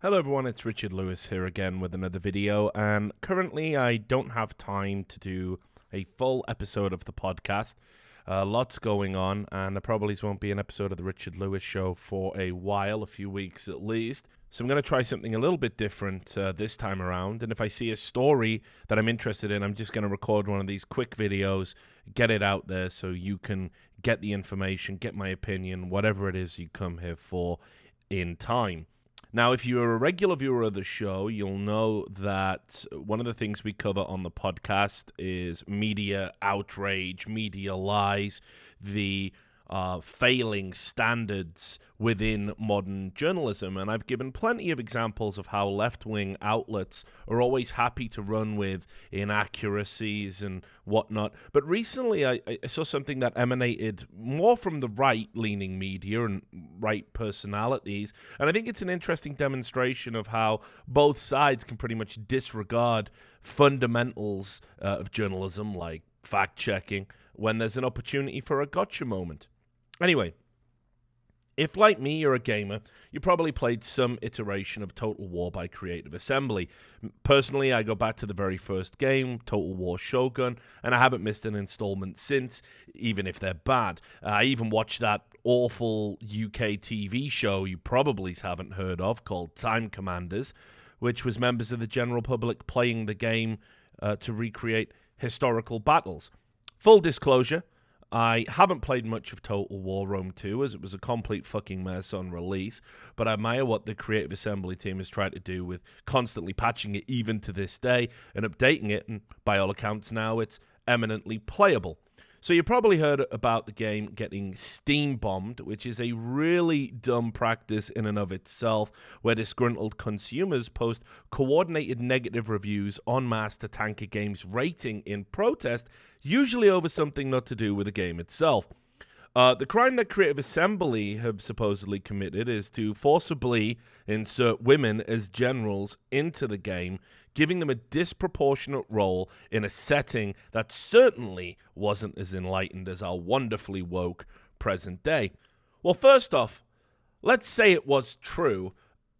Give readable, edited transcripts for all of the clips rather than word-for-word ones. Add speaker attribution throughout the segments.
Speaker 1: Hello everyone, it's Richard Lewis here again with another video, and currently I don't have time to do a full episode of the podcast. Lots going on, and there probably won't be an episode of the Richard Lewis Show for a while, a few weeks at least. So I'm going to try something a little bit different this time around, and if I see a story that I'm interested in, I'm just going to record one of these quick videos, get it out there so you can get the information, get my opinion, whatever it is you come here for in time. Now, if you're a regular viewer of the show, you'll know that one of the things we cover on the podcast is media outrage, media lies, the failing standards within modern journalism. And I've given plenty of examples of how left-wing outlets are always happy to run with inaccuracies and whatnot. But recently I saw something that emanated more from the right-leaning media and right personalities. And I think it's an interesting demonstration of how both sides can pretty much disregard fundamentals of journalism, like fact-checking, when there's an opportunity for a gotcha moment. Anyway, if, like me, you're a gamer, you probably played some iteration of Total War by Creative Assembly. Personally, I go back to the very first game, Total War Shogun, and I haven't missed an installment since, even if they're bad. I even watched that awful UK TV show you probably haven't heard of called Time Commanders, which was members of the general public playing the game to recreate historical battles. Full disclosure, I haven't played much of Total War Rome 2 as it was a complete fucking mess on release, but I admire what the Creative Assembly team has tried to do with constantly patching it even to this day and updating it, and by all accounts now it's eminently playable. So you probably heard about the game getting Steam bombed, which is a really dumb practice in and of itself, where disgruntled consumers post coordinated negative reviews en masse to tank a game's rating in protest, usually over something not to do with the game itself. The crime that Creative Assembly have supposedly committed is to forcibly insert women as generals into the game, giving them a disproportionate role in a setting that certainly wasn't as enlightened as our wonderfully woke present day. Well, first off, let's say it was true.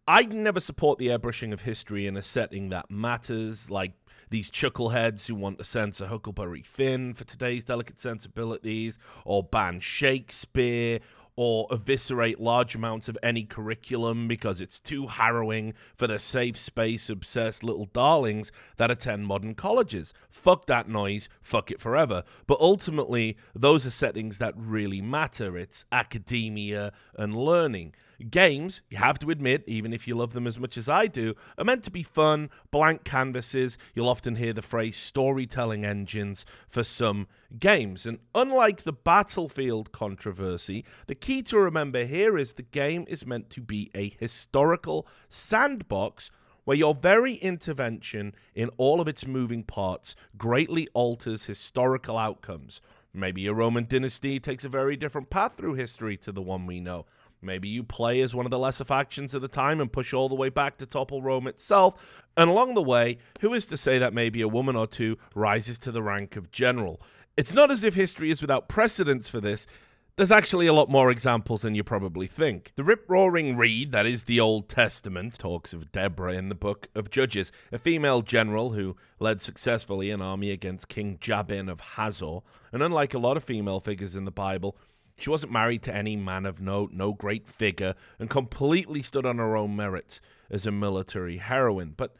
Speaker 1: I'd never support the airbrushing of history in a setting that matters, like these chuckleheads who want to censor Huckleberry Finn for today's delicate sensibilities, or ban Shakespeare, or eviscerate large amounts of any curriculum because it's too harrowing for the safe space-obsessed little darlings that attend modern colleges. Fuck that noise, fuck it forever. But ultimately, those are settings that really matter. It's academia and learning. Games, you have to admit, even if you love them as much as I do, are meant to be fun, blank canvases. You'll often hear the phrase storytelling engines for some games. And unlike the Battlefield controversy, the key to remember here is the game is meant to be a historical sandbox where your very intervention in all of its moving parts greatly alters historical outcomes. Maybe a Roman dynasty takes a very different path through history to the one we know. Maybe you play as one of the lesser factions at the time and push all the way back to topple Rome itself. And along the way, who is to say that maybe a woman or two rises to the rank of general? It's not as if history is without precedents for this. There's actually a lot more examples than you probably think. The rip-roaring read that is the Old Testament talks of Deborah in the book of Judges, a female general who led successfully an army against King Jabin of Hazor. And unlike a lot of female figures in the Bible, she wasn't married to any man of note, no great figure, and completely stood on her own merits as a military heroine. But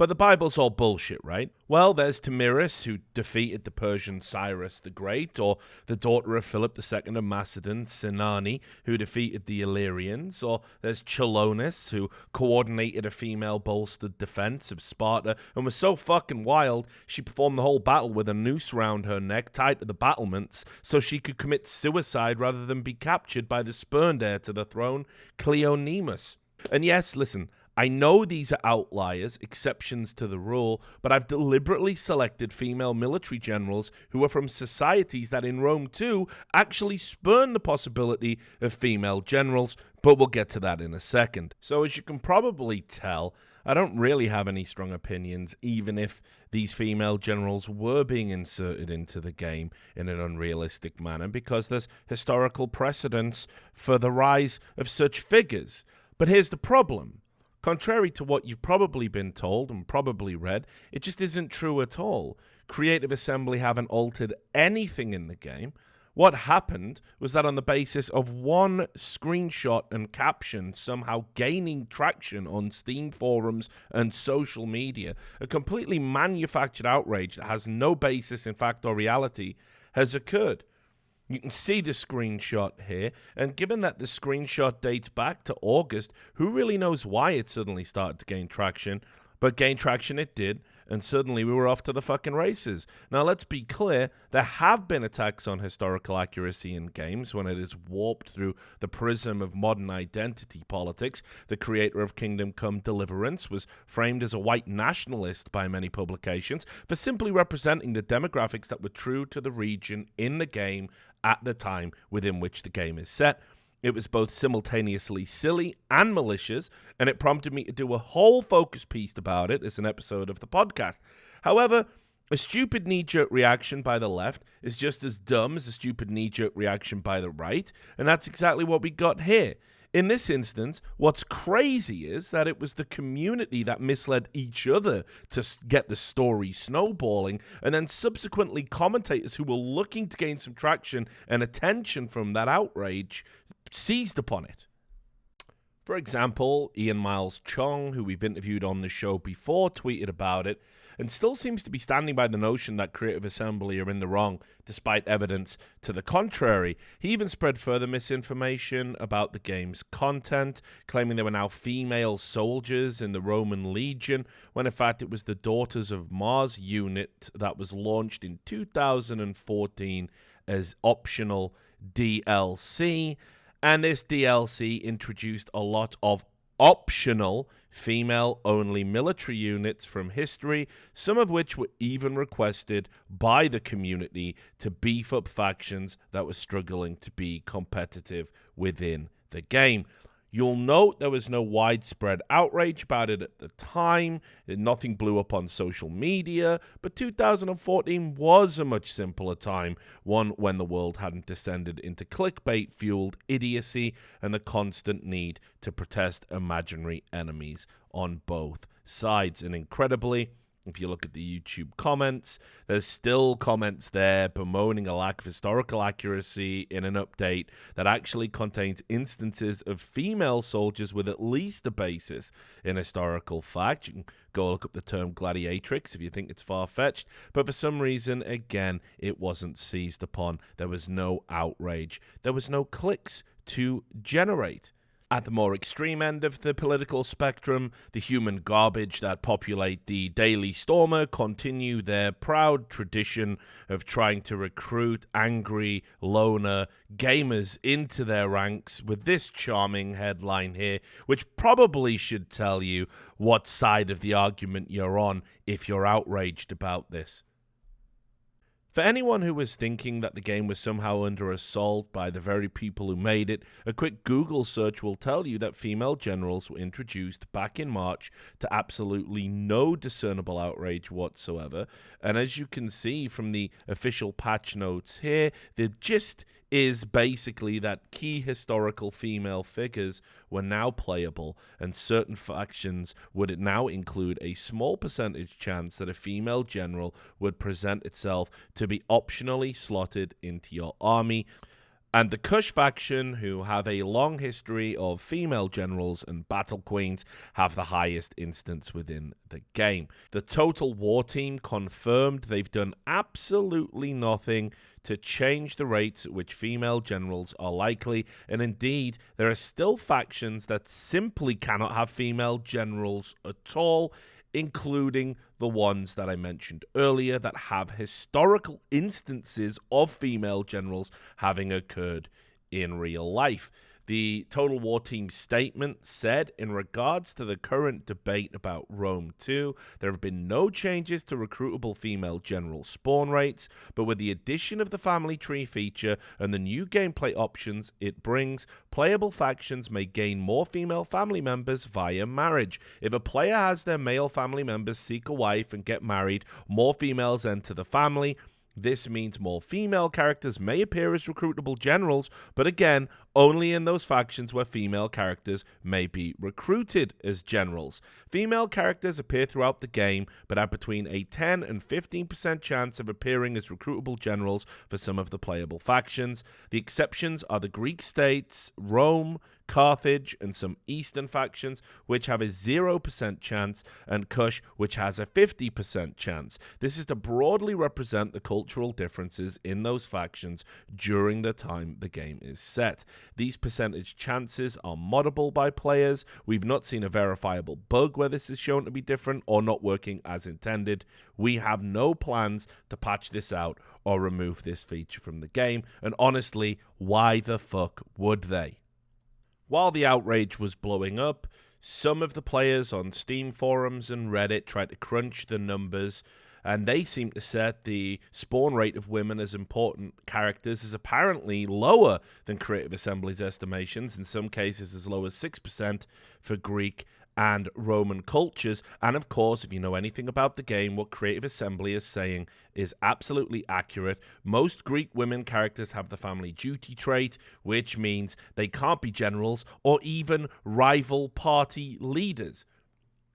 Speaker 1: the Bible's all bullshit, right? Well, there's Tamiris, who defeated the Persian Cyrus the Great, or the daughter of Philip II of Macedon, Sinani, who defeated the Illyrians, or there's Chilonis, who coordinated a female-bolstered defense of Sparta, and was so fucking wild, she performed the whole battle with a noose round her neck, tied to the battlements, so she could commit suicide rather than be captured by the spurned heir to the throne, Cleonemus. And yes, listen, I know these are outliers, exceptions to the rule, but I've deliberately selected female military generals who are from societies that in Rome too actually spurn the possibility of female generals, but we'll get to that in a second. So as you can probably tell, I don't really have any strong opinions, even if these female generals were being inserted into the game in an unrealistic manner, because there's historical precedence for the rise of such figures. But here's the problem. Contrary to what you've probably been told and probably read, it just isn't true at all. Creative Assembly haven't altered anything in the game. What happened was that on the basis of one screenshot and caption somehow gaining traction on Steam forums and social media, a completely manufactured outrage that has no basis in fact or reality has occurred. You can see the screenshot here, and given that the screenshot dates back to August, who really knows why it suddenly started to gain traction? But gain traction it did, and suddenly we were off to the fucking races. Now, let's be clear, there have been attacks on historical accuracy in games when it is warped through the prism of modern identity politics. The creator of Kingdom Come Deliverance was framed as a white nationalist by many publications for simply representing the demographics that were true to the region in the game at the time within which the game is set. It was both simultaneously silly and malicious, and it prompted me to do a whole focus piece about it as an episode of the podcast. However, a stupid knee-jerk reaction by the left is just as dumb as a stupid knee-jerk reaction by the right, and that's exactly what we got here. In this instance, what's crazy is that it was the community that misled each other to get the story snowballing, and then subsequently commentators who were looking to gain some traction and attention from that outrage seized upon it. For example, Ian Miles Chong, who we've interviewed on the show before, tweeted about it and still seems to be standing by the notion that Creative Assembly are in the wrong, despite evidence to the contrary. He even spread further misinformation about the game's content, claiming there were now female soldiers in the Roman Legion, when in fact it was the Daughters of Mars unit that was launched in 2014 as optional DLC. And this DLC introduced a lot of optional female-only military units from history, some of which were even requested by the community to beef up factions that were struggling to be competitive within the game. You'll note there was no widespread outrage about it at the time. Nothing blew up on social media, but 2014 was a much simpler time, one when the world hadn't descended into clickbait-fueled idiocy and the constant need to protest imaginary enemies on both sides. And incredibly, if you look at the YouTube comments, there's still comments there bemoaning a lack of historical accuracy in an update that actually contains instances of female soldiers with at least a basis in historical fact. You can go look up the term gladiatrix if you think it's far-fetched, but for some reason, again, it wasn't seized upon. There was no outrage. There was no clicks to generate. At the more extreme end of the political spectrum, the human garbage that populate the Daily Stormer continue their proud tradition of trying to recruit angry, loner gamers into their ranks with this charming headline here, which probably should tell you what side of the argument you're on if you're outraged about this. For anyone who was thinking that the game was somehow under assault by the very people who made it, a quick Google search will tell you that female generals were introduced back in March to absolutely no discernible outrage whatsoever. And as you can see from the official patch notes here, the gist is basically that key historical female figures were now playable, and certain factions would now include a small percentage chance that a female general would present itself to be optionally slotted into your army. And the Kush faction, who have a long history of female generals and battle queens, have the highest instance within the game. The Total War team confirmed they've done absolutely nothing to change the rates at which female generals are likely, and indeed, there are still factions that simply cannot have female generals at all, including the ones that I mentioned earlier that have historical instances of female generals having occurred in real life. The Total War Team statement said, in regards to the current debate about Rome 2, there have been no changes to recruitable female general spawn rates, but with the addition of the family tree feature and the new gameplay options it brings, playable factions may gain more female family members via marriage. If a player has their male family members seek a wife and get married, more females enter the family. This means more female characters may appear as recruitable generals, but again, only in those factions where female characters may be recruited as generals. Female characters appear throughout the game, but have between a 10 and 15% chance of appearing as recruitable generals for some of the playable factions. The exceptions are the Greek states, Rome, Carthage, and some Eastern factions, which have a 0% chance, and Kush, which has a 50% chance. This is to broadly represent the cultural differences in those factions during the time the game is set. These percentage chances are moddable by players. We've not seen a verifiable bug where this is shown to be different or not working as intended. We have no plans to patch this out or remove this feature from the game, and honestly, why the fuck would they? While the outrage was blowing up, some of the players on Steam forums and Reddit tried to crunch the numbers, and they seem to set the spawn rate of women as important characters as apparently lower than Creative Assembly's estimations, in some cases as low as 6% for Greek and Roman cultures. And of course, if you know anything about the game, what Creative Assembly is saying is absolutely accurate. Most Greek women characters have the family duty trait, which means they can't be generals or even rival party leaders.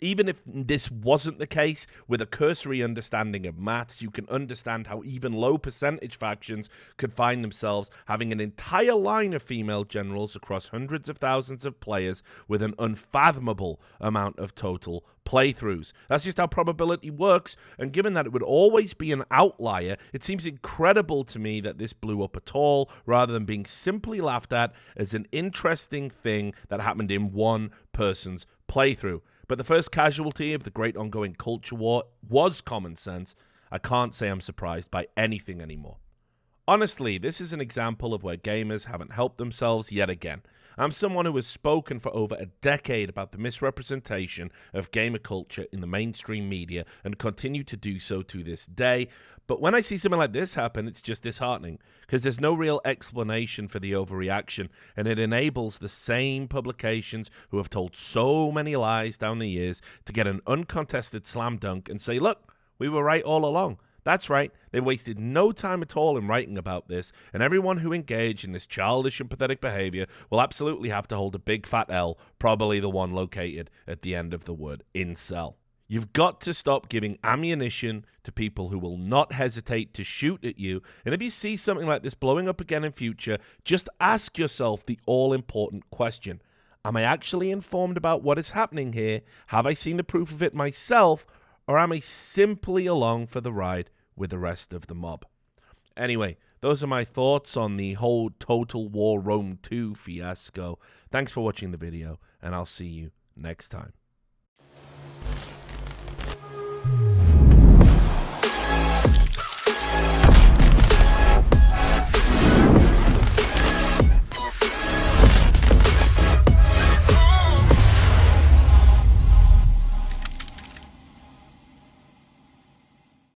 Speaker 1: Even if this wasn't the case, with a cursory understanding of maths, you can understand how even low percentage factions could find themselves having an entire line of female generals across hundreds of thousands of players with an unfathomable amount of total playthroughs. That's just how probability works, and given that it would always be an outlier, it seems incredible to me that this blew up at all, rather than being simply laughed at as an interesting thing that happened in one person's playthrough. But the first casualty of the great ongoing culture war was common sense. I can't say I'm surprised by anything anymore. Honestly, this is an example of where gamers haven't helped themselves yet again. I'm someone who has spoken for over a decade about the misrepresentation of gamer culture in the mainstream media and continue to do so to this day. But when I see something like this happen, it's just disheartening because there's no real explanation for the overreaction, and it enables the same publications who have told so many lies down the years to get an uncontested slam dunk and say, look, we were right all along. That's right, they wasted no time at all in writing about this, and everyone who engaged in this childish and pathetic behavior will absolutely have to hold a big fat L, probably the one located at the end of the word incel. You've got to stop giving ammunition to people who will not hesitate to shoot at you, and if you see something like this blowing up again in future, just ask yourself the all-important question. Am I actually informed about what is happening here? Have I seen the proof of it myself? Or am I simply along for the ride with the rest of the mob? Anyway, those are my thoughts on the whole Total War Rome 2 fiasco. Thanks for watching the video, and I'll see you next time.